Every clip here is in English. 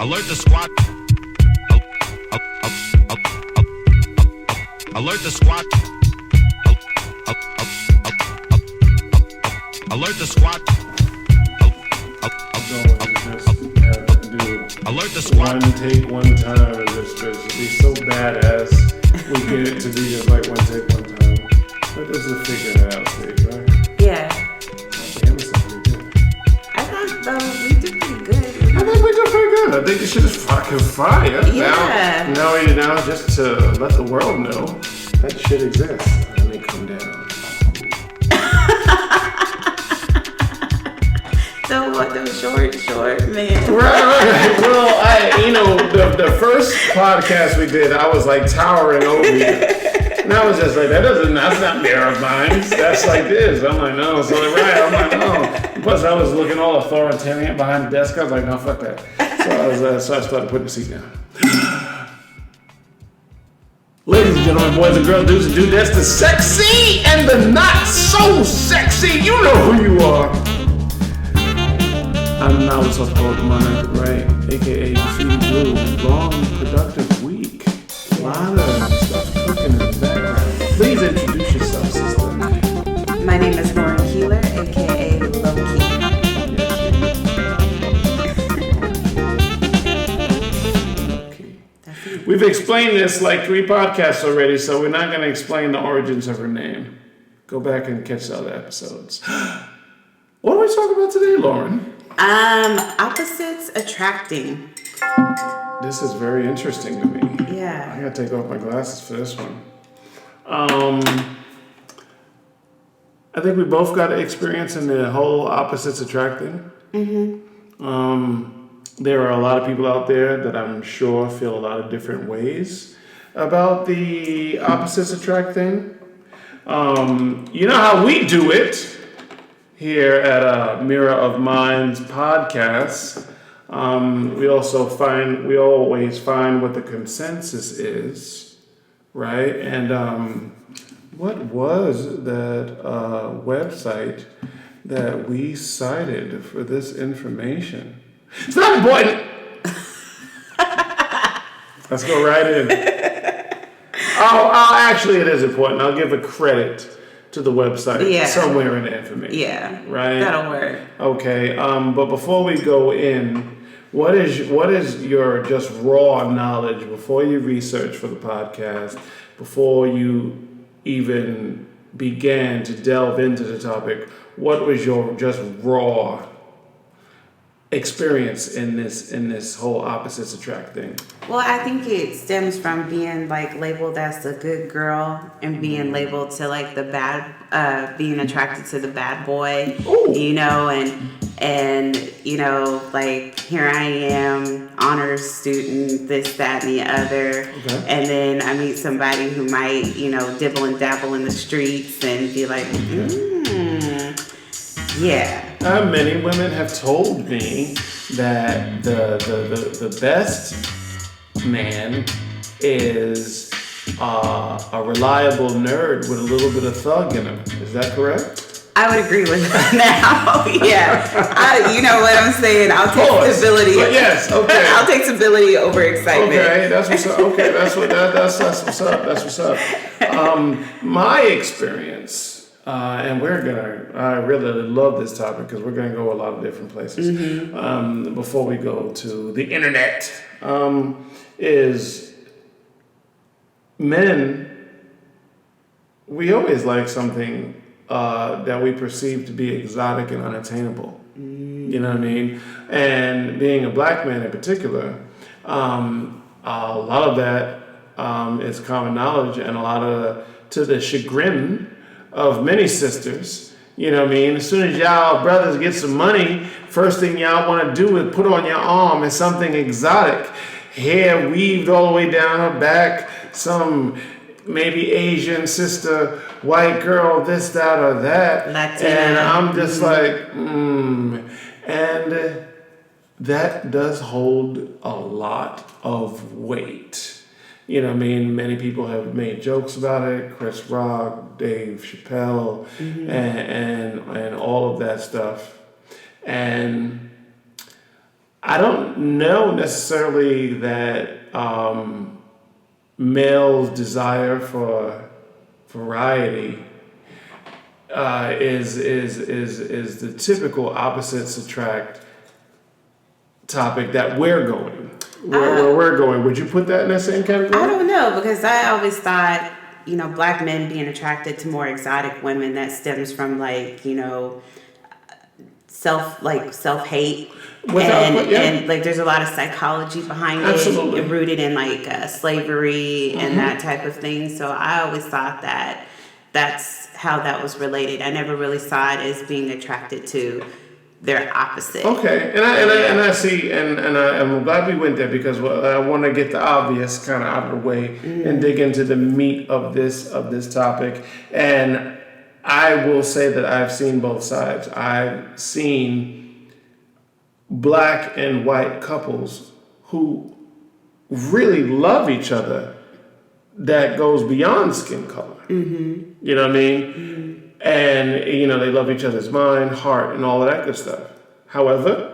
Alert the squad. Alert the squad. Alert the squad. Alert the squad. One take, one time, and it's supposed to be so badass. We get it to be just like one take, one time. But this is a figure it out stage, right? Yeah. Damn, it's pretty good. I thought though we did pretty good. I think we did pretty good. I think this shit is fucking fire. Yeah. Now, just to let the world know that shit exists. Let me come down. The short man. Right. Well, the first podcast we did, I was like towering over you. And I was just like, that's not mirror minds. That's like this. I'm like, no. So right, I'm like, no. Plus, I was looking all authoritarian behind the desk. I was like, no, fuck that. So I started putting the seat down. Ladies and gentlemen, boys and girls, dudes and dudettes, the sexy and the not so sexy. You know who you are. I'm now what's up called Monarch, right? AKA Graffiti Bleu. Long, productive week. A lot of stuff cooking in the background. Please introduce yourself, sister. My name is Keeler, aka Lokee. We've explained this like 3 podcasts already, so we're not going to explain the origins of her name. Go back and catch the other episodes. What are we talking about today, Lauren? Opposites attracting. This is very interesting to me. Yeah. I gotta take off my glasses for this one. I think we both got experience in the whole opposites attracting. There are a lot of people out there that I'm sure feel a lot of different ways about the opposites attracting. You know how we do it here at Mirror of Minds podcast. We always find what the consensus is, right? And what was that website that we cited for this information? It's not important. Let's go right in. Actually, it is important. I'll give a credit to the website somewhere in the information. Yeah, right. That'll work. Okay. But before we go in, what is your just raw knowledge before you research for the podcast, before you even began to delve into the topic? What was your just raw experience in this whole opposites attract thing? Well, I think it stems from being like labeled as the good girl and being labeled to like the bad, being attracted to the bad boy. Ooh. You know, and you know, like here I am, honors student, this, that, and the other. Okay. And then I meet somebody who might, you know, dibble and dabble in the streets and be like, yeah. Many women have told me that the best man is a reliable nerd with a little bit of thug in him. Is that correct? I would agree with that now. Yeah. You know what I'm saying? I'll take stability. But yes, okay. I'll take stability over excitement. Okay, that's what's up. Okay, that's what's up. That's what's up. My experience. And I really love this topic because we're gonna go a lot of different places. Mm-hmm. Before we go to the internet, is men, we always like something that we perceive to be exotic and unattainable. Mm. You know what I mean? And being a black man in particular, a lot of that is common knowledge, and a lot of to the chagrin of many sisters, you know what I mean? As soon as y'all brothers get some money, first thing y'all want to do is put on your arm is something exotic. Hair weaved all the way down her back, some maybe Asian sister, white girl, this, that, or that. Latina. And I'm just like, And that does hold a lot of weight. You know what I mean? Many people have made jokes about it. Chris Rock, Dave Chappelle, and all of that stuff. And I don't know necessarily that males' desire for variety is the typical opposites attract topic that we're going. Where we're going, would you put that in that same category? I don't know, because I always thought, black men being attracted to more exotic women, that stems from self-hate. And like there's a lot of psychology behind Absolutely. it, rooted in slavery and that type of thing. So I always thought that that's how that was related. I never really saw it as being attracted to their opposite. Okay, and I see, and I'm glad we went there, because I want to get the obvious kind of out of the way and dig into the meat of this topic. And I will say that I've seen both sides. I've seen black and white couples who really love each other that goes beyond skin color. You know what I mean? And, they love each other's mind, heart, and all of that good stuff. However,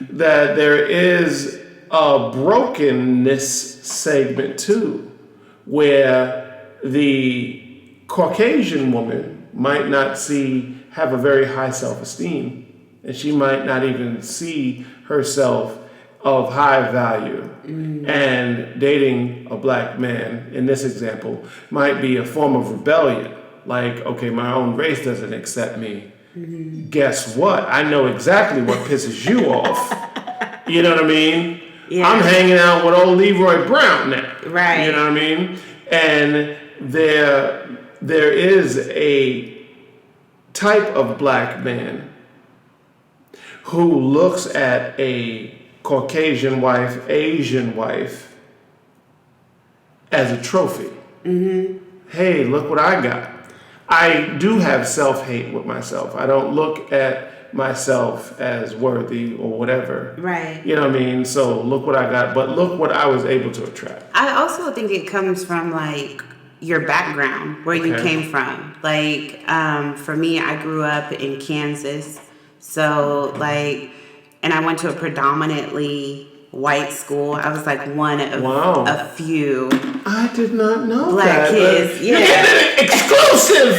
that there is a brokenness segment too, where the Caucasian woman might not have a very high self-esteem, and she might not even see herself of high value. And dating a black man, in this example, might be a form of rebellion. Like, okay, my own race doesn't accept me. Guess what? I know exactly what pisses you off. You know what I mean? Yeah. I'm hanging out with old Leroy Brown now. Right. You know what I mean? And there is a type of black man who looks at a Caucasian wife, Asian wife, as a trophy. Hey, look what I got. I do have self-hate with myself. I don't look at myself as worthy or whatever. Right. You know what I mean? So look what I got, but look what I was able to attract. I also think it comes from your background, where you came from. For me, I grew up in Kansas. So and I went to a predominantly white school. I was one of a few. I did not know black kids. Yeah. You're getting exclusive.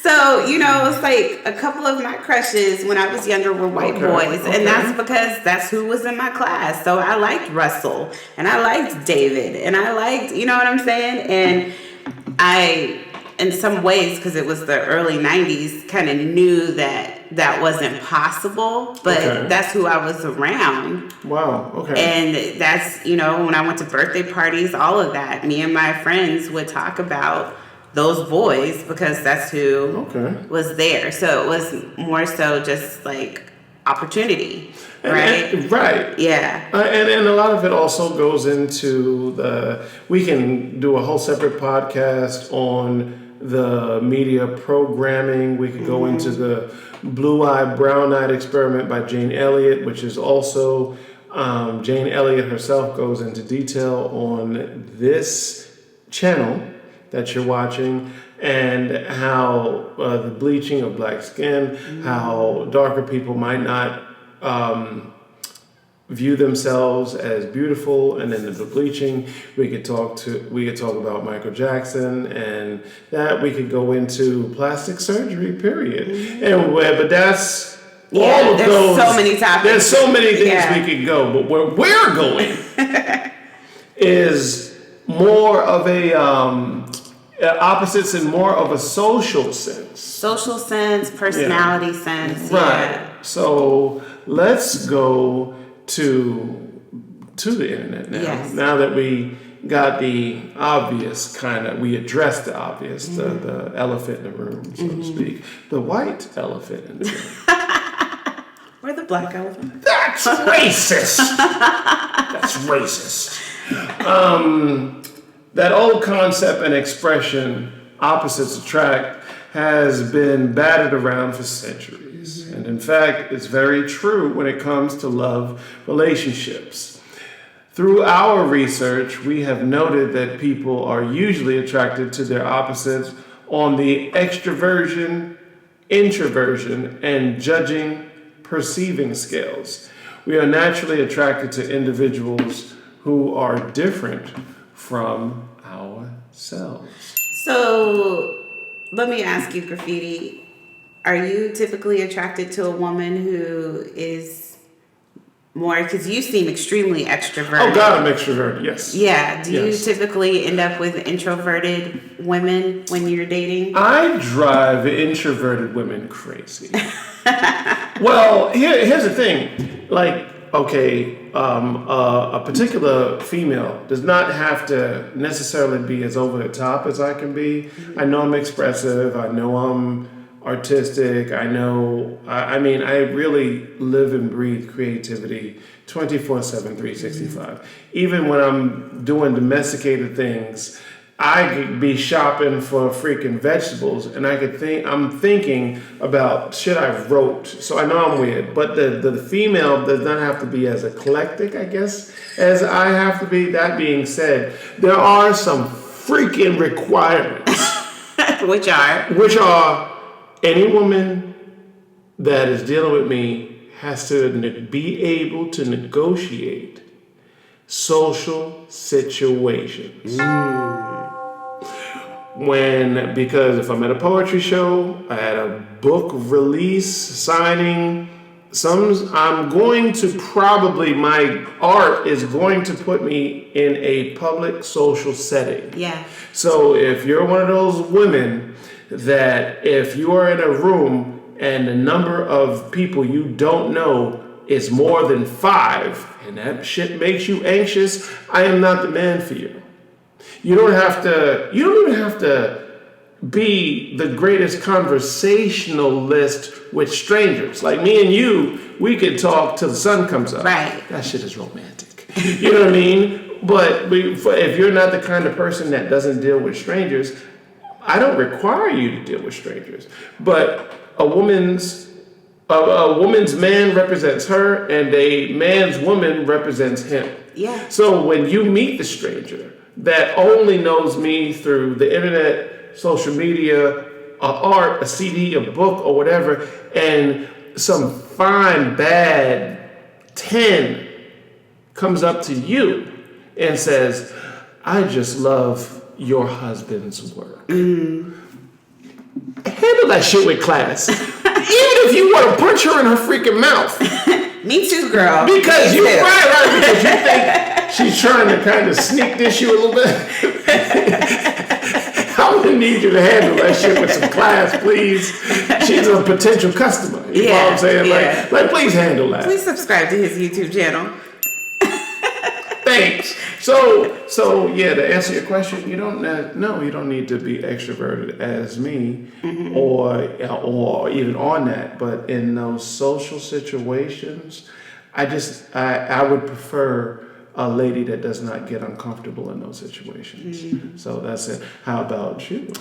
So, it's a couple of my crushes when I was younger were white boys. Okay. And that's because that's who was in my class. So I liked Russell and I liked David and I liked, you know what I'm saying? And I, in some ways, because it was the early 90s, kind of knew that wasn't possible, but that's who I was around. Wow, okay. And that's, when I went to birthday parties, all of that, me and my friends would talk about those boys because that's who was there. So it was more so just opportunity, right? Right. Yeah. And a lot of it also goes into we can do a whole separate podcast on the media programming. We could go into the blue-eyed, brown-eyed experiment by Jane Elliott, which is also, Jane Elliott herself goes into detail on this channel that you're watching, and how the bleaching of black skin, how darker people might not view themselves as beautiful, and then the bleaching. We could talk about Michael Jackson, and that we could go into plastic surgery, period. But that's all of those. There's so many topics. There's so many things we could go, but where we're going is more of a opposites in more of a social sense, personality sense. Right. Yeah. So let's go to the internet now. Yes. Now that we got the obvious we addressed the obvious, the elephant in the room, so to speak, the white elephant in the room. Or the black elephant. That's racist. That's racist. That old concept and expression, opposites attract, has been battered around for centuries. And in fact, it's very true when it comes to love relationships. Through our research, we have noted that people are usually attracted to their opposites on the extroversion, introversion, and judging, perceiving scales. We are naturally attracted to individuals who are different from ourselves. So let me ask you, Graffiti, are you typically attracted to a woman who is more, because you seem extremely extroverted. Oh God, I'm extroverted, yes. Yeah, do Yes. you typically end up with introverted women when you're dating? I drive introverted women crazy. Well, here's the thing. Like, okay, a particular female does not have to necessarily be as over the top as I can be. I know I'm expressive. I know I'm artistic. I know, I mean, I really live and breathe creativity 24/7, 365. Even when I'm doing domesticated things, I could be shopping for freaking vegetables, and I'm thinking about shit I wrote. So I know I'm weird, but the female does not have to be as eclectic, I guess, as I have to be. That being said, there are some freaking requirements, Which are? any woman that is dealing with me has to be able to negotiate social situations. Because if I'm at a poetry show, at a book release, signing, I'm going to my art is going to put me in a public social setting. Yeah. So if you're one of those women that if you are in a room and the number of people you don't know is more than 5, and that shit makes you anxious, I am not the man for you. You don't even have to be the greatest conversationalist with strangers. Like me and you, we could talk till the sun comes up. Right. That shit is romantic. You know what I mean? But if you're not the kind of person that doesn't deal with strangers, I don't require you to deal with strangers. But a woman's man represents her, and a man's woman represents him. Yeah. So when you meet the stranger that only knows me through the internet, social media, art, a CD, a book, or whatever, and some fine, bad 10 comes up to you and says, I just love your husband's work. Handle that shit with class. Even if you want to punch her in her freaking mouth. Me too, girl. Because you because you think she's trying to kind of sneak this you a little bit. I'm gonna need you to handle that shit with some class, please. She's a potential customer. You know what I'm saying? Yeah. Like, please handle that. Please subscribe to his YouTube channel. Thanks. So yeah, to answer your question, you don't need to be extroverted as me, or even on that. But in those social situations, I would prefer a lady that does not get uncomfortable in those situations. So that's it. How about you?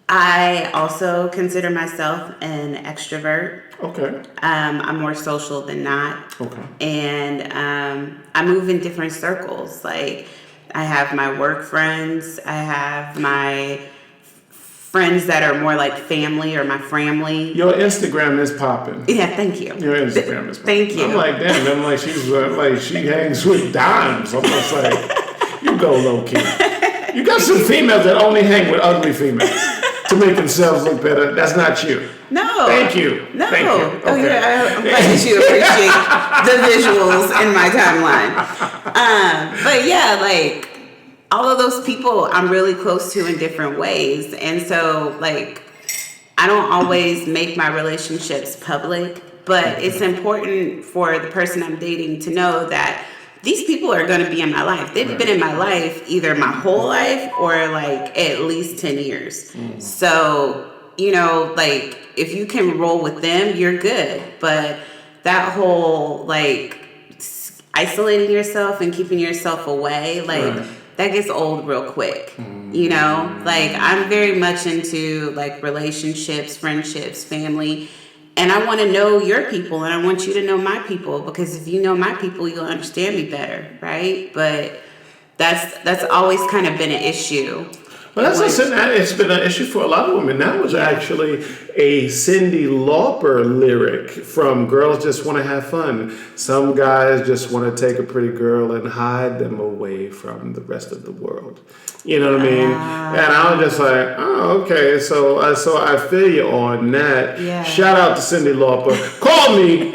I also consider myself an extrovert. Okay. I'm more social than not. Okay. And I move in different circles. Like, I have my work friends. I have my friends that are more like family or my family. Your Instagram is popping. Yeah, thank you. Your Instagram is popping. Thank you. I'm like, damn. I'm like, she hangs with dimes. I'm just like, you go Lokee. You got some females that only hang with ugly females to make themselves look better. That's not you. No. Thank you. No. Thank you. Oh, Okay. yeah, I'm glad that you appreciate the visuals in my timeline. But yeah, like, all of those people I'm really close to in different ways. And so, like, I don't always make my relationships public, but it's important for the person I'm dating to know that these people are going to be in my life. They've been in my life either my whole life or like at least 10 years. So, you know, like, if you can roll with them, you're good. But that whole, like, isolating yourself and keeping yourself away, like, that gets old real quick. You know, like, I'm very much into like relationships, friendships, family. And I want to know your people, and I want you to know my people, because if you know my people, you'll understand me better, right? But that's always kind of been an issue. Well, it's been an issue for a lot of women. That was actually a Cyndi Lauper lyric from Girls Just Want to Have Fun. Some guys just want to take a pretty girl and hide them away from the rest of the world. You know what I mean? And I was just like, oh, okay. So I feel you on that. Yeah. Shout out to Cyndi Lauper. Call me.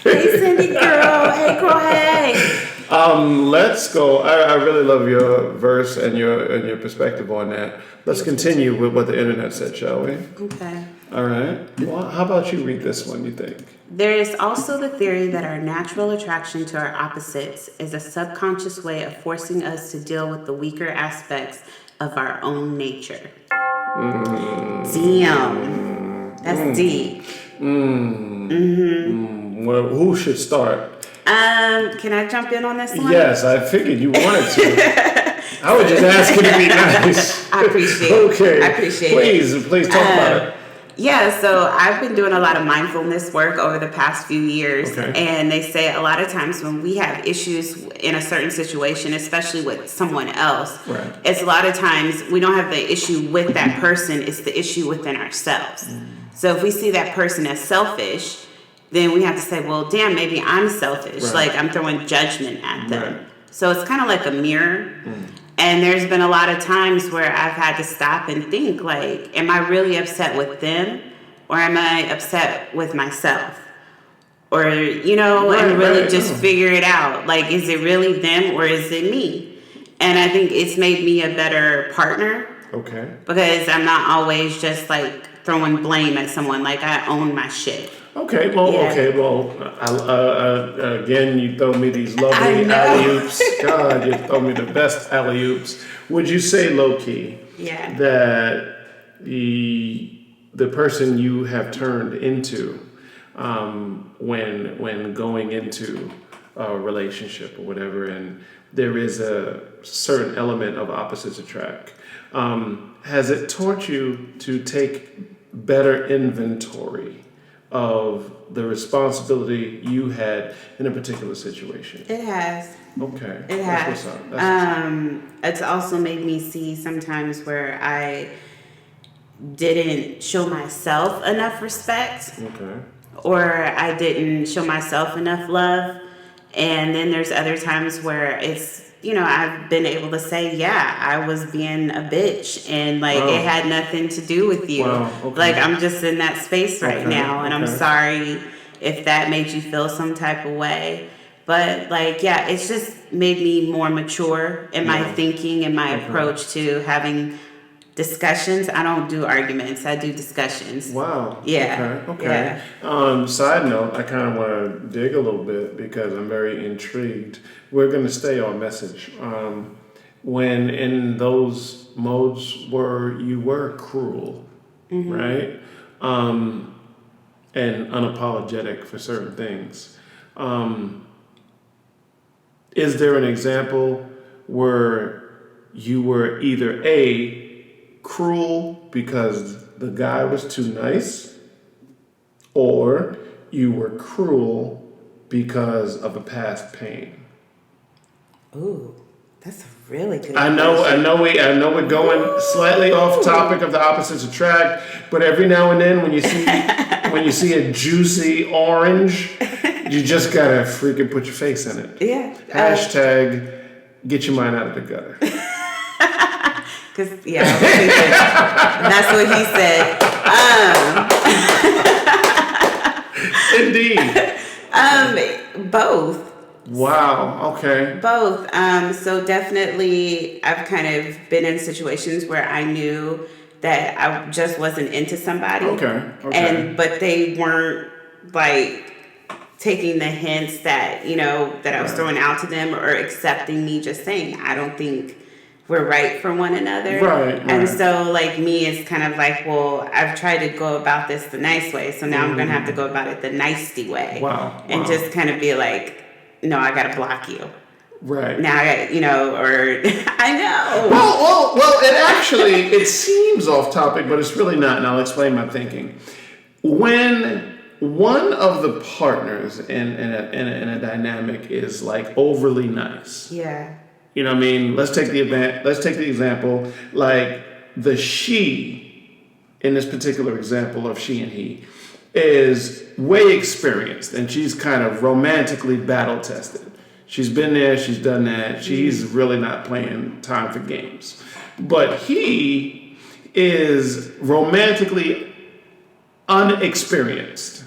Hey, Cindy girl. Hey, girl. Hey. Let's go. I really love your verse and your perspective on that. Let's continue with what the internet said, shall we? Okay. All right. Well, how about you read this one, you think? There is also the theory that our natural attraction to our opposites is a subconscious way of forcing us to deal with the weaker aspects of our own nature. Damn. That's deep. Well, who should start? Can I jump in on this one? Yes, I figured you wanted to. I was just asking to be nice. I appreciate it. Okay. I appreciate it. Please talk about it. Yeah, so I've been doing a lot of mindfulness work over the past few years. Okay. And they say a lot of times when we have issues in a certain situation, especially with someone else, Right. it's a lot of times we don't have the issue with that person, it's the issue within ourselves. So if we see that person as selfish, then we have to say, well, damn, maybe I'm selfish. Right. Like I'm throwing judgment at them. Right. So it's kind of like a mirror. And there's been a lot of times where I've had to stop and think, like, am I really upset with them or am I upset with myself? Or, you know, and really just figure it out. Like, is it really them or is it me? And I think it's made me a better partner. Okay. Because I'm not always just like throwing blame at someone. Like I own my shit. Okay, well, again, you throw me these lovely alley-oops. God, you throw me the best alley-oops. Would you say, Lokee, that the person you have turned into when going into a relationship or whatever, and there is a certain element of opposites attract, has it taught you to take better inventory of the responsibility you had in a particular situation? It has. Okay. It has. That's what's up. It's also made me see sometimes where I didn't show myself enough respect. Okay. Or I didn't show myself enough love. And then there's other times where it's, you know, I've been able to say, yeah, I was being a bitch and like it had nothing to do with you. Wow. Okay. Like I'm just in that space right now and I'm sorry if that made you feel some type of way. But like, yeah, it's just made me more mature in my thinking and my approach to having discussions. I don't do arguments. I do discussions. Wow. Yeah. Okay. Side note, I kind of want to dig a little bit because I'm very intrigued. We're going to stay on message. When in those modes where you were cruel, right? And unapologetic for certain things. Is there an example where you were either A, cruel because the guy was too nice, or you were cruel because of a past pain? Ooh, that's a really good I know we're going slightly off topic of the opposites attract, but every now and then when you see a juicy orange, you just gotta freaking put your face in it. Yeah. Hashtag get your mind out of the gutter. Cause that's what he said. Indeed. Both. Wow. Okay. Both. So definitely, I've kind of been in situations where I knew that I just wasn't into somebody. Okay. But they weren't like taking the hints that that I was throwing out to them or accepting me just saying I don't think we're right for one another. Right. And so like me, it's kind of like, well, I've tried to go about this the nice way, so now I'm going to have to go about it the nicey way. Wow. And just kind of be like, no, I got to block you. Right. Now I got, or I know. Well, it seems off topic, but it's really not, and I'll explain my thinking. When one of the partners in a dynamic is like overly nice. Yeah. You know what I mean? Let's take the example, like the she in this particular example of she and he is way experienced, and she's kind of romantically battle tested. She's been there, she's done that. She's really not playing time for games. But he is romantically unexperienced,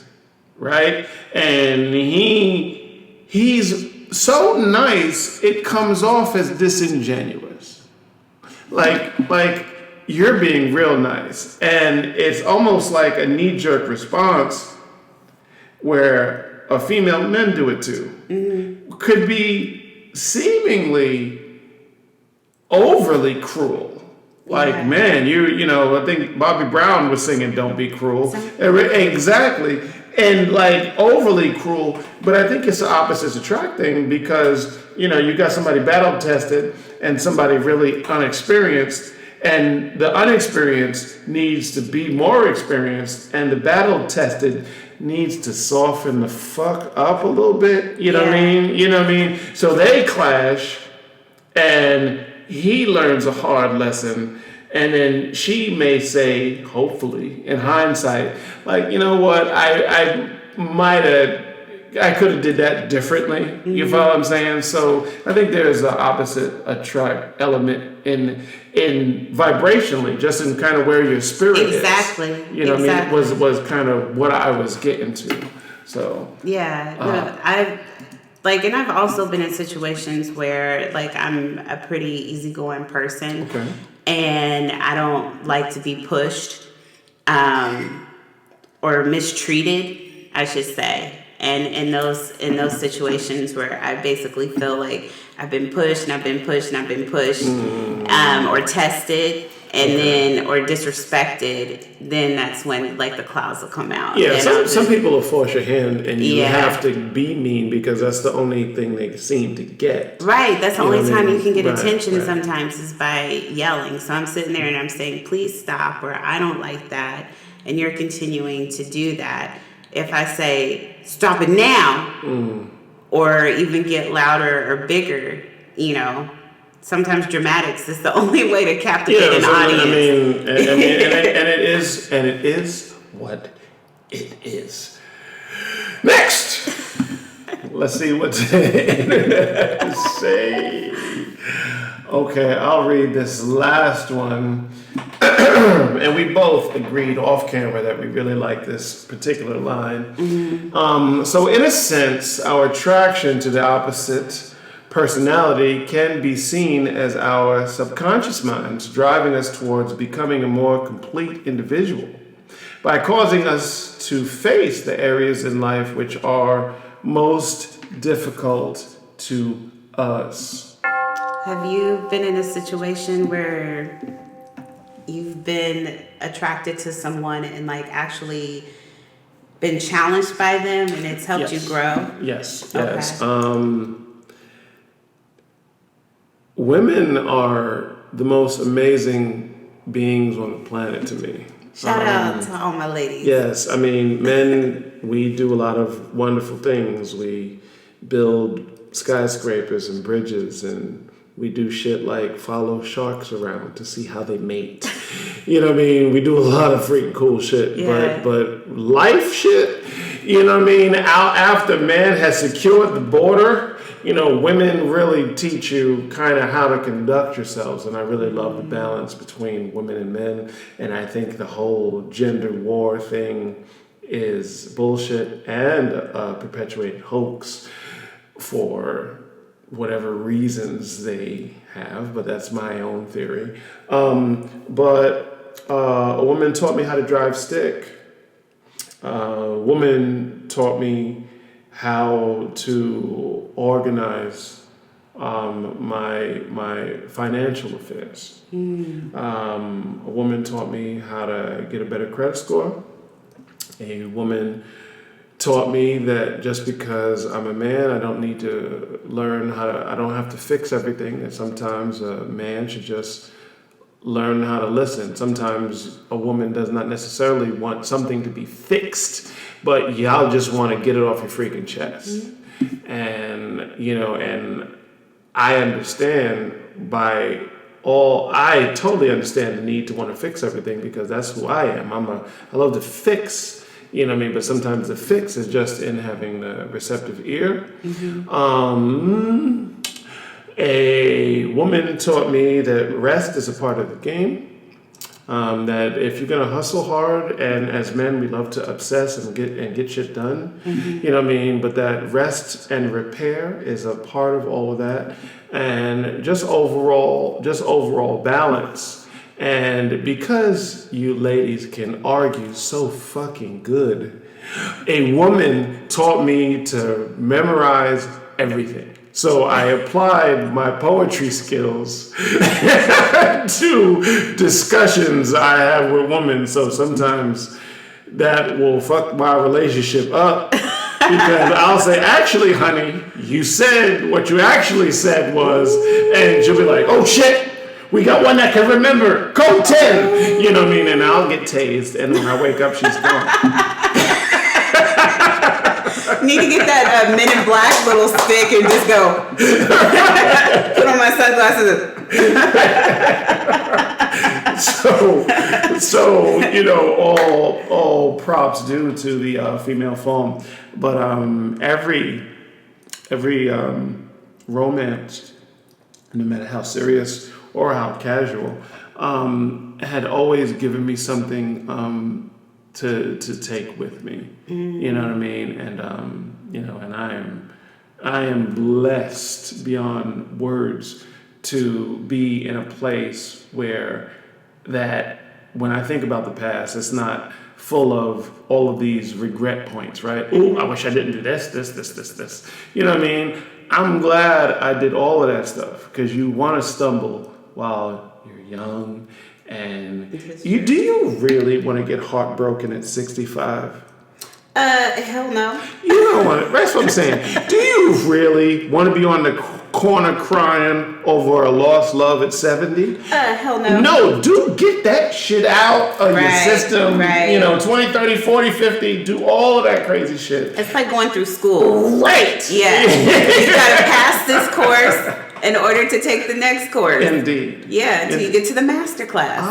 right? And he's so nice, it comes off as disingenuous. Like you're being real nice. And it's almost like a knee-jerk response where a female men do it too. Mm-hmm. Could be seemingly overly cruel. Like, yeah. Man, you know, I think Bobby Brown was singing "Don't Be Cruel." Exactly. And like overly cruel, but I think it's the opposites attract thing, because, you know, you got somebody battle tested and somebody really unexperienced, and the unexperienced needs to be more experienced, and the battle tested needs to soften the fuck up a little bit. You know what I mean? You know what I mean? So they clash, and he learns a hard lesson. And then she may say, hopefully, in hindsight, like, you know what, I could have did that differently. Mm-hmm. You follow what I'm saying? So I think there's an opposite attract element in vibrationally, just in kind of where your spirit is. Exactly. You know what I mean? Was kind of what I was getting to. So yeah, and I've also been in situations where, like, I'm a pretty easygoing person. Okay. And I don't like to be pushed or mistreated, I should say. And in those situations where I basically feel like I've been pushed and I've been pushed and I've been pushed, or tested, and then or disrespected, then that's when, like, the clouds will come out. Yeah, some people will force your hand, and you have to be mean because that's the only thing they seem to get. Right, that's the only time you can get attention sometimes is by yelling. So I'm sitting there and I'm saying, please stop, or I don't like that, and you're continuing to do that. If I say, stop it now, or even get louder or bigger, you know, sometimes dramatics is the only way to captivate an audience. And it is what it is. Next, let's see what the internet has to say. Okay, I'll read this last one. And we both agreed off camera that we really like this particular line. Mm-hmm. So in a sense, our attraction to the opposite personality can be seen as our subconscious minds driving us towards becoming a more complete individual by causing us to face the areas in life which are most difficult to us. Have you been in a situation where you've been attracted to someone and, like, actually been challenged by them and it's helped you grow? Yes. Okay. Women are the most amazing beings on the planet to me. Shout out to all my ladies. Yes, I mean, men, we do a lot of wonderful things. We build skyscrapers and bridges, and we do shit like follow sharks around to see how they mate. You know what I mean? We do a lot of freaking cool shit. Yeah. But life shit, you know what I mean? Out after man has secured the border, you know, women really teach you kind of how to conduct yourselves. And I really love the balance between women and men. And I think the whole gender war thing is bullshit and a perpetuated hoax for whatever reasons they have, but that's my own theory. But a woman taught me how to drive stick. A woman taught me how to organize my financial affairs. A woman taught me how to get a better credit score. A woman taught me that just because I'm a man, I don't need to learn I don't have to fix everything. That sometimes a man should just learn how to listen. Sometimes a woman does not necessarily want something to be fixed, but y'all just want to get it off your freaking chest. And, you know, and I totally understand the need to want to fix everything because that's who I am. I love to fix, you know what I mean? But sometimes the fix is just in having the receptive ear. A woman taught me that rest is a part of the game. That if you're gonna hustle hard, and as men we love to obsess and get shit done, you know what I mean. But that rest and repair is a part of all of that, and just overall balance. And because you ladies can argue so fucking good, a woman taught me to memorize everything. So I applied my poetry skills to discussions I have with women. So sometimes that will fuck my relationship up because I'll say, actually, honey, you said what you actually said was, and she'll be like, oh shit, we got one that can remember, code 10, you know what I mean? And I'll get tased, and when I wake up, she's gone. Need to get that Men in Black little stick and just go. Put on my sunglasses. So you know, all props due to the female form, but every romance, no matter how serious or how casual, had always given me something to take with me. You know what I mean? And you know, and I am blessed beyond words to be in a place where that when I think about the past, it's not full of all of these regret points, right? Oh, I wish I didn't do this. You know what I mean? I'm glad I did all of that stuff because you want to stumble while you're young. And do you really want to get heartbroken at 65? Hell no. You don't want it. That's what I'm saying. Do you really want to be on the corner crying over a lost love at 70? Hell no. No, do get that shit out of your system. Right. You know, 20, 30, 40, 50, do all of that crazy shit. It's like going through school. Right. Yeah. You gotta pass this course in order to take the next course. Indeed. Yeah, until you get to the master class.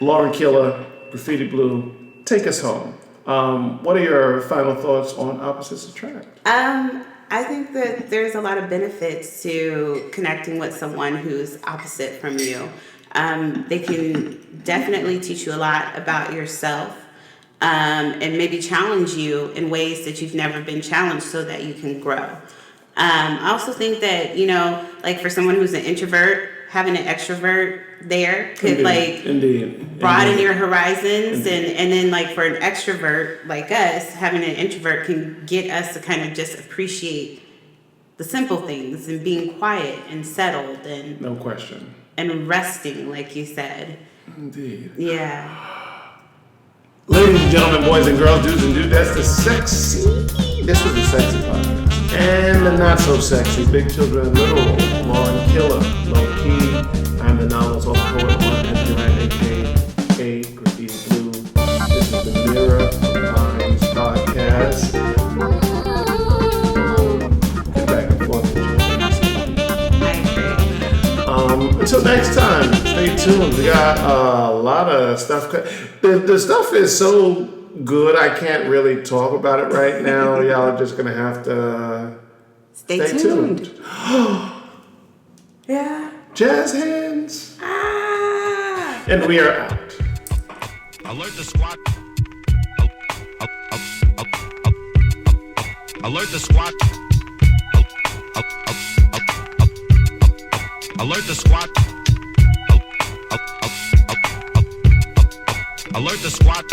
Lauren Keeler, Graffiti Bleu, take us home. What are your final thoughts on opposites attract? I think that there's a lot of benefits to connecting with someone who's opposite from you. They can definitely teach you a lot about yourself. And maybe challenge you in ways that you've never been challenged so that you can grow. I also think that, you know, like for someone who's an introvert, having an extrovert there could broaden your horizons. And then like for an extrovert like us, having an introvert can get us to kind of just appreciate the simple things and being quiet and settled and no question. And resting, like you said. Indeed. Yeah. Ladies and gentlemen, boys and girls, dudes and dudettes, this was the sexy podcast. And the not so sexy, big children and literal, Lauren Keeler, Lokee. I'm the novelist, author, poet, and director, aka Graffiti Bleu. This is the Mirror of Minds podcast. Get back and forth with you. Until next time, stay tuned. We got a lot of stuff. The stuff is so good, I can't really talk about it right now. Y'all are just going to have to stay tuned. Yeah. Jazz hands. And we are out. Alert the squad. Alert the squad. Alert the squad. Alert the squad.